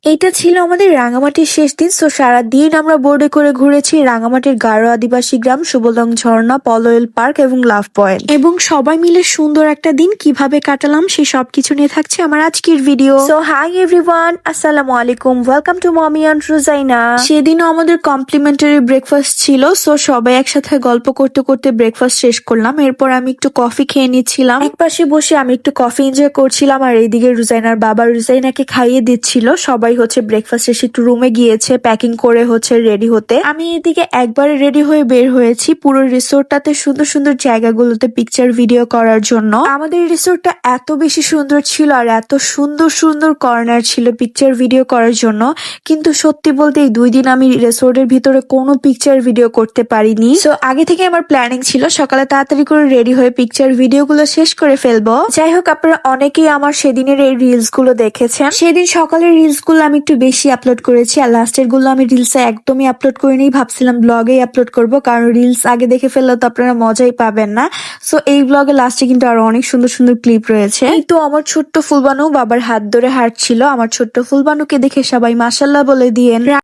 এটা ছিল আমাদের রাঙামাটির শেষ দিন। সারাদিন আমরা বোর্ডে করে ঘুরেছি রাঙামাটির গারো আদিবাসী গ্রাম, সুবলং ঝর্ণা, পলয়েল পার্ক এবং লাভ পয়েন্ট, এবং সবাই মিলে সুন্দর একটা দিন কিভাবে কাটালাম সেই সবকিছু নিয়ে থাকছে আমার আজকের ভিডিও। সো হাই এভরিওয়ান, আসসালামু আলাইকুম, ওয়েলকাম টু মমি অ্যান্ড রুজাইনা। সেদিনও আমাদের কমপ্লিমেন্টারি ব্রেকফাস্ট ছিল। সো সবাই একসাথে গল্প করতে করতে ব্রেকফাস্ট শেষ করলাম। এরপর আমি একটু কফি খেয়ে নিচ্ছিলাম। একপাশে বসে আমি একটু কফি এনজয় করছিলাম, আর এইদিকে রুজাইনার বাবা রুজাইনাকে খাইয়ে দিচ্ছিল। সবাই ব্রেকফাস্ট শেষে একটু রুমে গিয়েছে প্যাকিং করে রেডি হতে। আমি এদিকে একবারে রেডি হয়ে বের হয়েছি পুরো রিসোর্টটাতে সুন্দর সুন্দর জায়গাগুলোতে পিকচার ভিডিও করার জন্য। আমাদের রিসোর্টটা এত বেশি সুন্দর ছিল আর এত সুন্দর সুন্দর কর্নার ছিল পিকচার ভিডিও করার জন্য, কিন্তু সত্যি বলতে এই 2 দিন আমি রিসোর্টের ভিতরে কোনো পিকচার ভিডিও করতে পারিনি। সো আগে থেকে আমার প্ল্যানিং ছিল সকালে তাড়াতাড়ি করে রেডি হয়ে পিকচার ভিডিও গুলো শেষ করে ফেলবো। যাই হোক, আপনারা অনেকেই আমার সেদিনের এই রিলস গুলো দেখেছেন। সেদিন সকালের রিলস গুলো আমি একটু বেশি আপলোড করেছি, আর লাস্টের গুলো আমি রিলসে একদমই আপলোড করিনি, ভাবছিলাম ব্লগেই আপলোড করব, কারণ রিলস আগে দেখে ফেললে তো আপনারা মজাই পাবেন না। সো এই ব্লগে লাস্টে কিন্তু আরো অনেক সুন্দর সুন্দর ক্লিপ রয়েছে। এই তো আমার ছোট্ট ফুলবানু বাবার হাত ধরে হাঁটছিল। আমার ছোট্ট ফুলবানুকে দেখে সবাই মাশাআল্লাহ বলে দিয়েন।